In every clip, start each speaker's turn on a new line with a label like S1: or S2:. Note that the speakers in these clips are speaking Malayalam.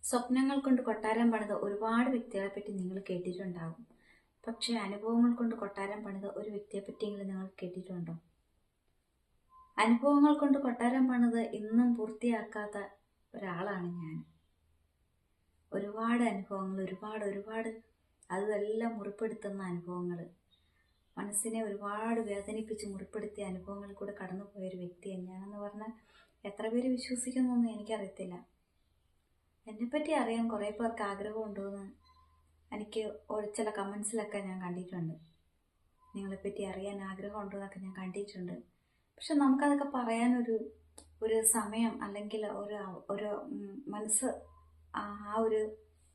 S1: സ്വപ്നങ്ങൾ കൊണ്ട് കൊട്ടാരം പണിത ഒരുപാട് വ്യക്തികളെ പറ്റി നിങ്ങൾ കേട്ടിട്ടുണ്ടാകും. പക്ഷേ അനുഭവങ്ങൾ കൊണ്ട് കൊട്ടാരം പണിത ഒരു വ്യക്തിയെ പറ്റിയെങ്കിലും നിങ്ങൾ കേട്ടിട്ടുണ്ടോ? അനുഭവങ്ങൾ കൊണ്ട് കൊട്ടാരം പണിത് ഇന്നും പൂർത്തിയാക്കാത്ത ഒരാളാണ് ഞാൻ. ഒരുപാട് അനുഭവങ്ങൾ, ഒരുപാട് അതെല്ലാം മുറിപ്പെടുത്തുന്ന അനുഭവങ്ങൾ, മനസ്സിനെ ഒരുപാട് വേദനിപ്പിച്ച് മുറിപ്പെടുത്തിയ അനുഭവങ്ങളിൽ കൂടെ കടന്നുപോയൊരു വ്യക്തിയാണ് ഞാനെന്ന് പറഞ്ഞാൽ എത്ര പേര് വിശ്വസിക്കുന്നൊന്നും എനിക്കറിയത്തില്ല. എന്നെപ്പറ്റി അറിയാൻ കുറേ പേർക്ക് ആഗ്രഹമുണ്ടോയെന്ന് എനിക്ക് ചില കമൻസിലൊക്കെ ഞാൻ കണ്ടിട്ടുണ്ട്. നിങ്ങളെപ്പറ്റി അറിയാൻ ആഗ്രഹമുണ്ടോ എന്നൊക്കെ ഞാൻ കണ്ടിട്ടുണ്ട്. പക്ഷെ നമുക്കതൊക്കെ പറയാനൊരു സമയം അല്ലെങ്കിൽ ഒരു മനസ്സ് ആ ഒരു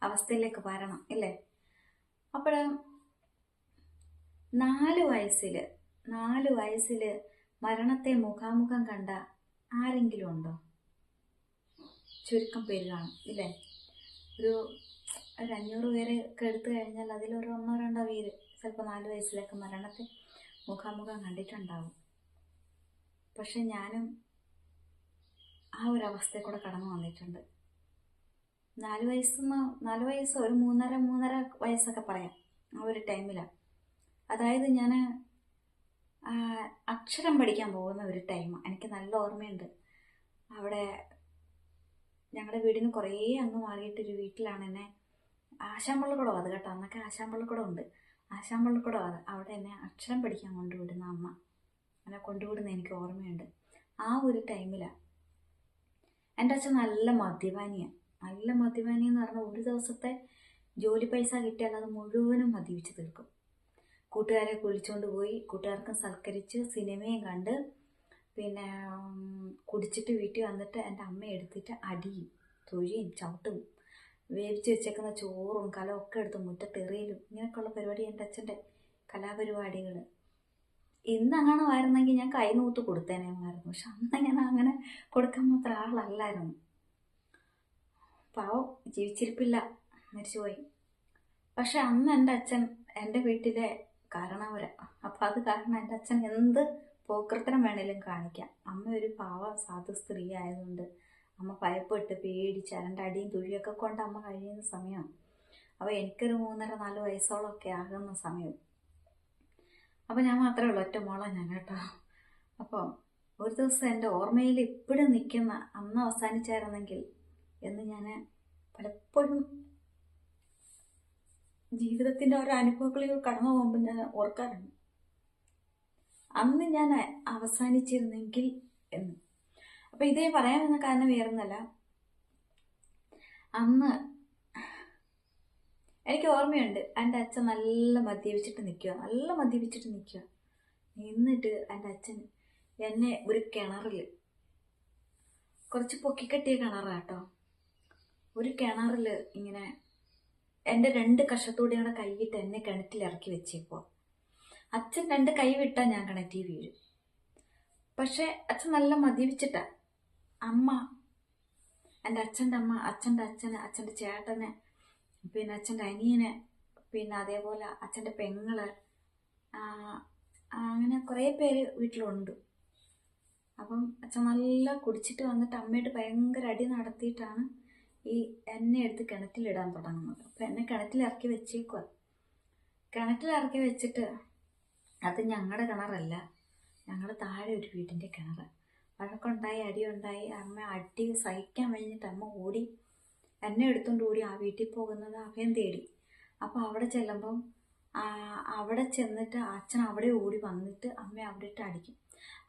S1: അവസ്ഥയിലേക്ക് വരണം, ഇല്ലേ? അപ്പോൾ 4 വയസ്സിൽ മരണത്തെ മുഖാമുഖം കണ്ട ആരെങ്കിലും ഉണ്ടോ? ചുരുക്കം പേര് കാണും, ഇല്ലേ? ഒരു 500 പേരെ ഒക്കെ എടുത്തു കഴിഞ്ഞാൽ അതിലൊരു 1-2 പേര് ചിലപ്പോൾ 4 വയസ്സിലൊക്കെ മരണത്തെ മുഖാമുഖം കണ്ടിട്ടുണ്ടാവും. പക്ഷെ ഞാനും ആ ഒരു അവസ്ഥയിൽ കൂടെ കടന്നു വന്നിട്ടുണ്ട്. 4 വയസ്സ് ഒരു 3.5 വയസ്സൊക്കെ പറയാം, ആ ഒരു ടൈമിലാണ്. അതായത് ഞാൻ അക്ഷരം പഠിക്കാൻ പോകുന്ന ഒരു ടൈം എനിക്ക് നല്ല ഓർമ്മയുണ്ട്. അവിടെ ഞങ്ങളുടെ വീടിന് കുറേ അങ്ങ് മാറിയിട്ടൊരു വീട്ടിലാണ് എന്നെ ആശാമ്പള്ളിക്കുടം, അത് കേട്ടോ, അന്നൊക്കെ ആശാമ്പള്ളിക്കുടം ഉണ്ട്. ആശാമ്പള്ളിക്കുടം അവിടെ എന്നെ അക്ഷരം പഠിക്കാൻ കൊണ്ടുവിടുന്ന അമ്മ എന്നെ കൊണ്ടുവിടുന്ന എനിക്ക് ഓർമ്മയുണ്ട്. ആ ഒരു ടൈമിലാണ് എൻ്റെ അച്ഛൻ നല്ല മദ്യപാനിയാണ്. നല്ല മദ്യപാനി എന്ന് പറഞ്ഞാൽ ഒരു ദിവസത്തെ ജോലി പൈസ കിട്ടിയാൽ അത് മുഴുവനും മദ്യപിച്ച് തീർക്കും. കൂട്ടുകാരെ വിളിച്ചുകൊണ്ട് പോയി കൂട്ടുകാർക്കും സൽക്കരിച്ച് സിനിമയും കണ്ട് പിന്നെ കുടിച്ചിട്ട് വീട്ടിൽ വന്നിട്ട് എൻ്റെ അമ്മയെ എടുത്തിട്ട് അടിയും തൊഴിയും ചവിട്ടും വേവിച്ച് വെച്ചേക്കുന്ന ചോറും കലവും ഒക്കെ എടുത്ത് മുറ്റത്തെറിയലും ഇങ്ങനെയൊക്കെയുള്ള പരിപാടി എൻ്റെ അച്ഛൻ്റെ കലാപരിപാടികൾ. ഇന്നങ്ങനെ ആയിരുന്നെങ്കിൽ ഞാൻ കൈ നൂത്ത് കൊടുത്തേനേമായിരുന്നു. പക്ഷെ അന്ന് ഞാൻ അങ്ങനെ കൊടുക്കാൻ മാത്രം ആളല്ലായിരുന്നു. പാവം, ജീവിച്ചിരിപ്പില്ല, മരിച്ചുപോയി. പക്ഷെ അന്ന് എൻ്റെ അച്ഛൻ എൻ്റെ വീട്ടിലെ കാരണവര. അപ്പം അത് കാരണം എൻ്റെ അച്ഛൻ എന്ത് പോക്കൃത്തരം വേണേലും കാണിക്കാം. അമ്മ ഒരു പാവ സാധു സ്ത്രീ ആയതുകൊണ്ട് അമ്മ ഭയപ്പെട്ട് പേടിച്ച് എൻ്റെ അടിയും തുഴിയൊക്കെ കൊണ്ട് അമ്മ കഴിയുന്ന സമയം. അപ്പോൾ എനിക്കൊരു 3.5-4 വയസ്സോളമൊക്കെ ആകുന്ന സമയം. അപ്പോൾ ഞാൻ മാത്രമേ ഉള്ളൂ, ഒറ്റ മോളാണ് ഞാൻ, കേട്ടോ. അപ്പോൾ ഒരു ദിവസം എൻ്റെ ഓർമ്മയിൽ ഇപ്പോഴും നിൽക്കുന്ന അന്ന് അവസാനിച്ചായിരുന്നെങ്കിൽ എന്ന് ഞാൻ പലപ്പോഴും ജീവിതത്തിൻ്റെ ഓരോ അനുഭവങ്ങളിൽ കടന്നു പോകുമ്പോൾ ഞാൻ ഓർക്കാറുണ്ട്. അന്ന് ഞാൻ അവസാനിച്ചിരുന്നെങ്കിൽ എന്ന്. അപ്പം ഇതേ പറയാൻ വന്ന കാരണം വേറൊന്നല്ല, അന്ന് എനിക്ക് ഓർമ്മയുണ്ട് എൻ്റെ അച്ഛൻ നല്ല മദ്യപിച്ചിട്ട് നിൽക്കുക. എന്നിട്ട് എൻ്റെ അച്ഛൻ എന്നെ ഒരു കിണറിൽ, കുറച്ച് പൊക്കിക്കെട്ടിയ കിണറാട്ടോ, ഒരു കിണറിൽ ഇങ്ങനെ എൻ്റെ 2 കഷത്തൂടെ കൂടെ കൈയിട്ട് എന്നെ കിണറ്റിൽ ഇറക്കി വെച്ചേക്കുക. അച്ഛൻ 2 കൈ വിട്ടാൽ ഞാൻ കിണറ്റിൽ വീഴും. പക്ഷെ അച്ഛൻ നല്ല മദ്യപിച്ചിട്ടാ. അമ്മ, എൻ്റെ അച്ഛൻ്റെ അമ്മ, അച്ഛൻ്റെ അച്ഛന്, അച്ഛൻ്റെ ചേട്ടന്, പിന്നെ അച്ഛൻ്റെ അനിയന്, പിന്നെ അതേപോലെ അച്ഛൻ്റെ പെങ്ങള്, അങ്ങനെ കുറേ പേര് വീട്ടിലുണ്ട്. അപ്പം അച്ഛൻ നല്ല കുടിച്ചിട്ട് വന്നിട്ട് അമ്മയോട് ഭയങ്കര അടി നടത്തിയിട്ടാണ് ഈ എന്നെ എടുത്ത് കിണറ്റിലിടാൻ തുടങ്ങുന്നത്. അപ്പം എന്നെ കിണറ്റിലിറക്കി വെച്ചേക്കുക. കിണറ്റിലിറക്കി വെച്ചിട്ട് അത് ഞങ്ങളുടെ കിണറല്ല, ഞങ്ങൾ താഴെ ഒരു വീടിൻ്റെ കിണർ. വഴക്കുണ്ടായി, അടിയുണ്ടായി. അമ്മ അടി സഹിക്കാൻ കഴിഞ്ഞിട്ട് അമ്മ ഓടി, എന്നെ എടുത്തുകൊണ്ട് ഓടി ആ വീട്ടിൽ പോകുന്നത് അഭയം തേടി. അപ്പോൾ അവിടെ ചെല്ലുമ്പം അവിടെ ചെന്നിട്ട് അച്ഛൻ അവിടെ ഓടി വന്നിട്ട് അമ്മ അവിടെ ഇട്ട്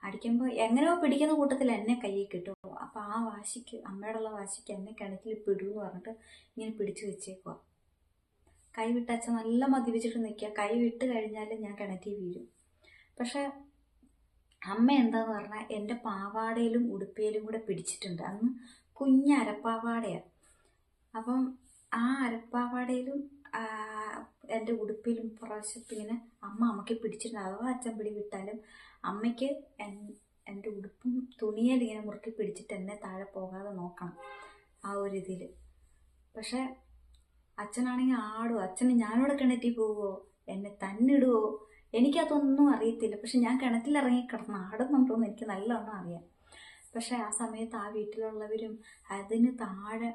S1: അടിക്കുമ്പോൾ എങ്ങനെയോ പിടിക്കുന്ന കൂട്ടത്തിൽ എന്നെ കയ്യിൽ കിട്ടും. അപ്പോൾ ആ വാശിക്ക്, അമ്മയോടുള്ള വാശിക്ക് എന്നെ കിണറ്റിൽ പിടുമെന്ന് പറഞ്ഞിട്ട് ഇങ്ങനെ പിടിച്ചു വെച്ചേക്കുക. കൈ വിട്ട് അച്ഛൻ നല്ല മദ്യപിച്ചിട്ട് നിൽക്കുക. കൈ വിട്ട് കഴിഞ്ഞാൽ ഞാൻ കിണറ്റിൽ വീഴും. പക്ഷെ അമ്മ എന്താന്ന് പറഞ്ഞാൽ എൻ്റെ പാവാടയിലും ഉടുപ്പയിലും കൂടെ പിടിച്ചിട്ടുണ്ട്. അന്ന് കുഞ്ഞ അരപ്പാവാടയാണ്. അപ്പം ആ അരപ്പാവാടയിലും എൻ്റെ ഉടുപ്പിലും പ്രാവശ്യത്തിങ്ങനെ അമ്മയ്ക്ക് പിടിച്ചിട്ടുണ്ട്. അഥവാ അച്ഛൻ പിടി വിട്ടാലും അമ്മയ്ക്ക് എൻ്റെ ഉടുപ്പും തുണിയിൽ ഇങ്ങനെ മുറുക്കി പിടിച്ചിട്ട് എന്നെ താഴെ പോകാതെ നോക്കണം, ആ ഒരു ഇതിൽ. പക്ഷെ അച്ഛനാണെങ്കിൽ ആടുമോ, അച്ഛന് ഞാനിവിടെ കിണറ്റിൽ പോവുമോ, എന്നെ തന്നിടുവോ, എനിക്കതൊന്നും അറിയത്തില്ല. പക്ഷെ ഞാൻ കിണറ്റിലിറങ്ങി കിടന്ന് ആടുന്നുണ്ടോയെന്ന് എനിക്ക് നല്ലോണം അറിയാം. പക്ഷെ ആ സമയത്ത് ആ വീട്ടിലുള്ളവരും അതിന് താഴെ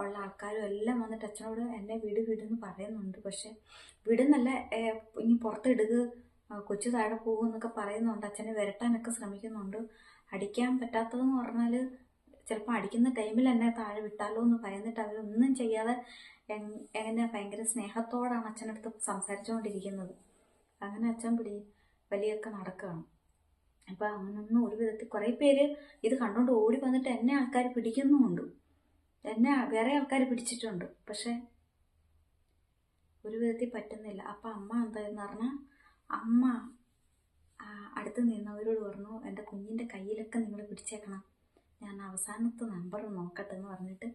S1: ഉള്ള ആൾക്കാരും എല്ലാം വന്നിട്ട് അച്ഛനോട് എന്നെ വിടുന്ന് പറയുന്നുണ്ട്. പക്ഷെ വിടുന്നല്ല, ഇനി പുറത്തിടുക, കൊച്ചു താഴെ പോകും എന്നൊക്കെ പറയുന്നുണ്ട്. അച്ഛനെ വിരട്ടാനൊക്കെ ശ്രമിക്കുന്നുണ്ട്. അടിക്കാൻ പറ്റാത്തതെന്ന് പറഞ്ഞാൽ ചിലപ്പോൾ അടിക്കുന്ന ടൈമിൽ എന്നെ താഴെ വിട്ടാലോ എന്ന് ഭയന്നിട്ട് അവരൊന്നും ചെയ്യാതെ എങ്ങനെ ഭയങ്കര സ്നേഹത്തോടാണ് അച്ഛനടുത്ത് സംസാരിച്ചുകൊണ്ടിരിക്കുന്നത്. അങ്ങനെ അച്ഛൻ വലിയൊക്കെ നടക്കുകയാണ്. അപ്പം അങ്ങനൊന്നും ഒരു വിധത്തിൽ കുറേ പേര് ഇത് കണ്ടുകൊണ്ട് ഓടി വന്നിട്ട് എന്നെ ആൾക്കാർ പിടിക്കുന്നുമുണ്ട്, എന്നെ വേറെ ആൾക്കാർ പിടിച്ചിട്ടുണ്ട്. പക്ഷെ ഒരു വിധത്തിൽ പറ്റുന്നില്ല. അപ്പം അമ്മ എന്തായെന്ന് പറഞ്ഞാൽ അമ്മ അടുത്ത് നിന്നവരോട് പറഞ്ഞു, എൻ്റെ കുഞ്ഞിൻ്റെ കയ്യിലൊക്കെ നിങ്ങൾ പിടിച്ചേക്കണം, ഞാൻ അവസാനത്തെ നമ്പർ നോക്കട്ടെ എന്ന് പറഞ്ഞിട്ട്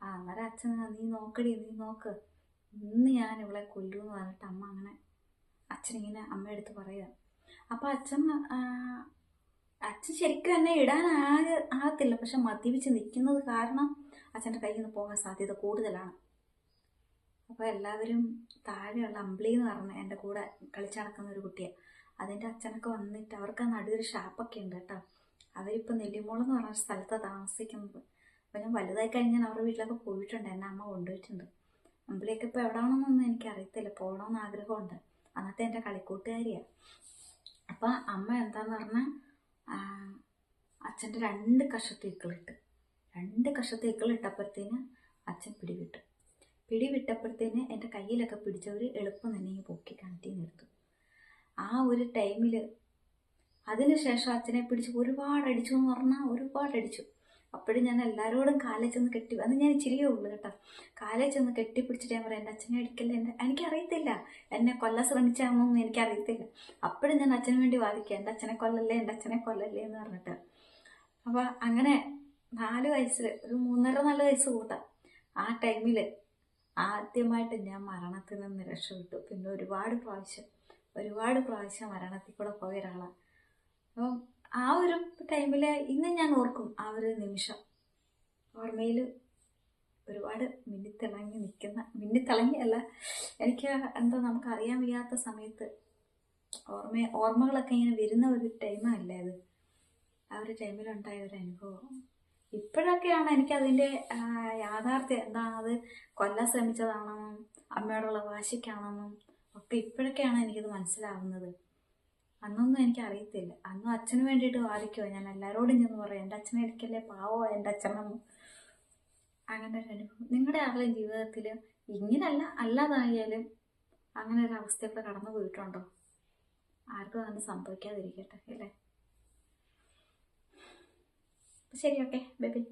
S1: അന്നേരം അച്ഛൻ നീ നോക്കടി, നീ നോക്ക്, ഇന്ന് ഞാൻ ഇവളെ കൊല്ലുമെന്ന് പറഞ്ഞിട്ട് അമ്മ അങ്ങനെ അച്ഛനിങ്ങനെ അമ്മയെടുത്ത് പറയുക. അപ്പം അച്ഛൻ ശരിക്കും എന്നെ ആകത്തില്ല. പക്ഷെ മദ്യപിച്ച് നിൽക്കുന്നത് കാരണം അച്ഛൻ്റെ കയ്യിൽ നിന്ന് പോകാൻ സാധ്യത കൂടുതലാണ്. അപ്പോൾ എല്ലാവരും താഴെയുള്ള അമ്പിളി എന്ന് പറഞ്ഞ എൻ്റെ കൂടെ കളിച്ചു നടക്കുന്ന ഒരു കുട്ടിയാണ്, അതിൻ്റെ അച്ഛനൊക്കെ വന്നിട്ട് അവർക്ക് ആ നടുവൊരു ഷാപ്പൊക്കെ ഉണ്ട് കേട്ടോ. അവരിപ്പോൾ നെല്ലിമോളെന്ന് പറഞ്ഞ സ്ഥലത്താണ് താമസിക്കുന്നത്. അപ്പോൾ ഞാൻ വലുതായി കഴിഞ്ഞാൽ അവരുടെ വീട്ടിലൊക്കെ പോയിട്ടുണ്ട്, എന്നെ അമ്മ കൊണ്ടുപോയിട്ടുണ്ട്. അമ്പിളിയൊക്കെ ഇപ്പോൾ എവിടെയാണെന്നൊന്നും എനിക്കറിയത്തില്ല, പോകണമെന്ന് ആഗ്രഹമുണ്ട്. അന്നത്തെ എൻ്റെ കളിക്കൂട്ടുകാരിയാണ്. അപ്പം അമ്മ എന്താന്ന് പറഞ്ഞാൽ അച്ഛൻ്റെ 2 കഷത്ത് ഇക്കളിട്ടപ്പോഴത്തേന് അച്ഛൻ പിടിവിട്ടപ്പോഴത്തേന് എൻ്റെ കയ്യിലൊക്കെ പിടിച്ചവർ എളുപ്പം തന്നെ പൊക്കി കിണറ്റിൽ നിന്ന് എടുത്തു. ആ ഒരു ടൈമിൽ അതിനുശേഷം അച്ഛനെ പിടിച്ച് ഒരുപാട് അടിച്ചു എന്ന് പറഞ്ഞാൽ ഒരുപാട് അടിച്ചു. അപ്പോഴും ഞാൻ എല്ലാവരോടും കാലിൽ ചെന്ന് അന്ന് ഞാൻ ഇച്ചിരിയേ ഉള്ളൂ കേട്ടോ, കാലിൽ ചെന്ന് കെട്ടിപ്പിടിച്ചിട്ട് ഞാൻ പറയാം, എൻ്റെ അച്ഛനെ അടിക്കല്ലേ, എനിക്കറിയത്തില്ല, എന്നെ കൊല്ലാൻ ശ്രമിച്ചാണെന്നൊന്നും എനിക്കറിയത്തില്ല. അപ്പോഴും ഞാൻ അച്ഛന് വേണ്ടി വാദിക്കുക, എൻ്റെ അച്ഛനെ കൊല്ലല്ലേ എന്ന് പറഞ്ഞിട്ട്. അപ്പോൾ അങ്ങനെ 4 വയസ്സിൽ ഒരു 3.5-4 വയസ്സ് കൂട്ടാം. ആ ടൈമിൽ ആദ്യമായിട്ട് ഞാൻ മരണത്തിൽ നിന്ന് രക്ഷപ്പെട്ടു. പിന്നെ ഒരുപാട് പ്രാവശ്യം മരണത്തിൽ കൂടെ പോയ ഒരാളാണ്. അപ്പം ആ ഒരു ടൈമിൽ ഇന്ന് ഞാൻ ഓർക്കും, ആ ഒരു നിമിഷം ഓർമ്മയിൽ ഒരുപാട് മിന്നിത്തിളങ്ങി അല്ല, എനിക്ക് എന്താ നമുക്ക് അറിയാൻ വയ്യാത്ത സമയത്ത് ഓർമ്മകളൊക്കെ ഇങ്ങനെ വരുന്ന ഒരു ടൈമല്ലേ അത്. ആ ഒരു ടൈമിലുണ്ടായ ഒരു അനുഭവം ഇപ്പോഴൊക്കെയാണ് എനിക്കതിൻ്റെ യാഥാർത്ഥ്യം എന്താണത്, കൊല്ലാൻ ശ്രമിച്ചതാണെന്നും അമ്മയോടുള്ള വാശിക്കാണെന്നും ഒക്കെ ഇപ്പോഴൊക്കെയാണ് എനിക്കത് മനസ്സിലാവുന്നത്. അന്നൊന്നും എനിക്കറിയത്തില്ല. അന്നും അച്ഛന് വേണ്ടിയിട്ട് വാദിക്കുമോ, ഞാൻ എല്ലാവരോടും ചെന്ന് പറയാം, എൻ്റെ അച്ഛനെ എനിക്കല്ലേ, പാവോ എൻ്റെ അച്ഛനെന്ന്. അങ്ങനെ ഒരു അനുഭവം നിങ്ങളുടെ ആരുടെയും ജീവിതത്തിൽ ഇങ്ങനല്ല അല്ലാതായാലും അങ്ങനെ ഒരു അവസ്ഥയൊക്കെ കടന്നു പോയിട്ടുണ്ടോ? ആർക്കും അങ്ങനെ സംഭവിക്കാതിരിക്കട്ടെ അല്ലേ. ശരി, ഓക്കെ, ബൈ ബൈ.